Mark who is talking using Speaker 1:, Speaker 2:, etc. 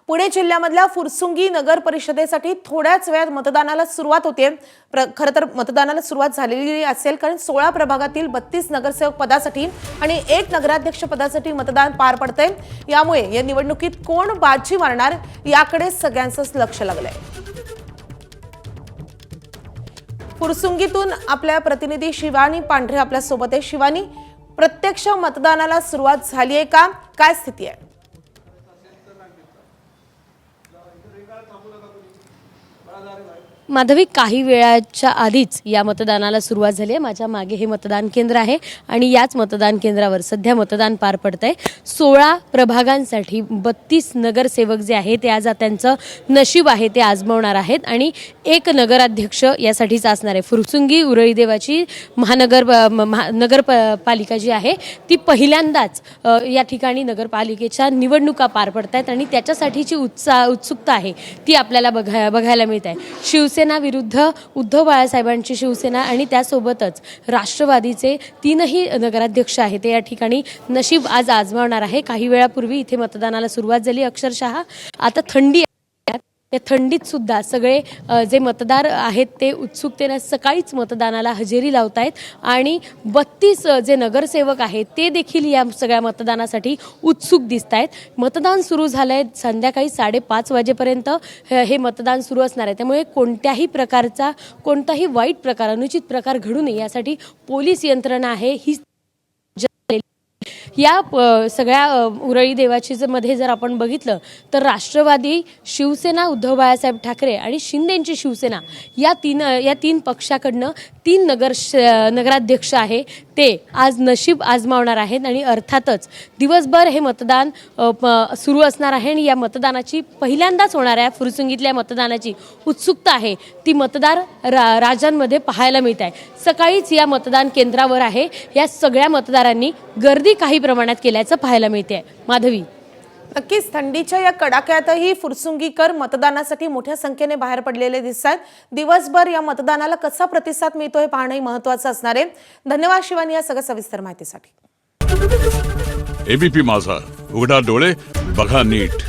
Speaker 1: पुणे जिल्ह्यामधल्या फुरसुंगी नगर परिषदेसाठी थोड्याच वेळात मतदानाला सुरुवात होते। खरं तर मतदानाला सुरुवात झालेली असेल, कारण 16 प्रभागातील 32 नगरसेवक पदासाठी आणि 1 नगराध्यक्ष पदासाठी मतदान पार पडतंय। यामुळे या निवडणुकीत कोण बाजी मारणार याकडे सगळ्यांचंच लक्ष लागलंय। फुरसुंगीतून आपल्या प्रतिनिधी शिवानी पांढरे आपल्या सोबत आहे। शिवानी, प्रत्यक्ष मतदानाला सुरुवात झाली आहे का? काय स्थिती आहे?
Speaker 2: माधवी, काही वेळाच्या आधीच या मतदानाला सुरुवात झाली आहे। माझ्या मागे हे मतदान केंद्र आहे आणि याच मतदान केंद्रावर सध्या मतदान पार पडतंय। 16 प्रभागांसाठी 32 नगरसेवक जे आहेत ते आज त्यांचं नशीब आहे ते आजमावणार आहेत आणि 1 नगराध्यक्ष यासाठीच असणार आहे। फुरसुंगी उरळी देवाची नगरपालिका जी आहे ती पहिल्यांदाच या ठिकाणी नगरपालिकेच्या निवडणुका पार पडतायत आणि त्याच्यासाठीची उत्सुकता आहे ती आपल्याला बघायला मिळत आहे। शिवसेना विरुद्ध उद्धव बाळासाहेबांची शिवसेना आणि त्यासोबतच राष्ट्रवादीचे 3ही नगराध्यक्ष आहेत ते या ठिकाणी नशीब आज आजमावणार आहे। काही वेळापूर्वी इथे मतदानाला सुरुवात झाली। अक्षरशः आता थंडी, त्या थंडीत सुद्धा सगळे जे मतदार आहेत ते उत्सुकतेने सकाळीच मतदानाला हजेरी लावत आहेत आणि 32 जे नगरसेवक आहेत ते देखील या सगळ्या मतदानासाठी उत्सुक दिसत आहेत। मतदान सुरू झालंय, संध्याकाळी 5:30 वाजेपर्यंत हे मतदान सुरू असणार आहे। त्यामुळे कोणत्याही प्रकारचा कोणताही वाईट प्रकार, अनुचित प्रकार घडू नये यासाठी पोलीस यंत्रणा आहे ही या सगळ्या उरळी देवाची मध्ये जर आपण बघितलं तर राष्ट्रवादी, शिवसेना उद्धव बाळासाहेब ठाकरे आणि शिंदेची शिवसेना या तीन पक्षाकडनं 3 नगराध्यक्ष आहे ते आज नशीब आजमावणार आहेत आणि अर्थातच दिवसभर हे मतदान सुरू असणार आहे आणि या मतदानाची पहिल्यांदाच होणार आहे फुरसुंगीतल्या मतदानाची उत्सुकता आहे ती मतदार राजांमध्ये पाहायला मिळत आहे। सकाळीच या मतदान केंद्रावर आहे या सगळ्या मतदारांनी गर्दी काही प्रमाणात केल्याचं पाहायला मिळते। माधवी,
Speaker 1: नक्कीच थंडीच्या या कडाक्यातही फुरसुंगीकर मतदानासाठी मोठ्या संख्येने बाहेर पडलेले दिसतात। दिवसभर या मतदानाला कसा प्रतिसाद मिळतो हे पाहणं महत्त्वाचं असणार आहे। धन्यवाद शिवानी या सगळ्या सविस्तर माहितीसाठी।
Speaker 3: एबीपी माझा, उघडा डोळे बघा नीट।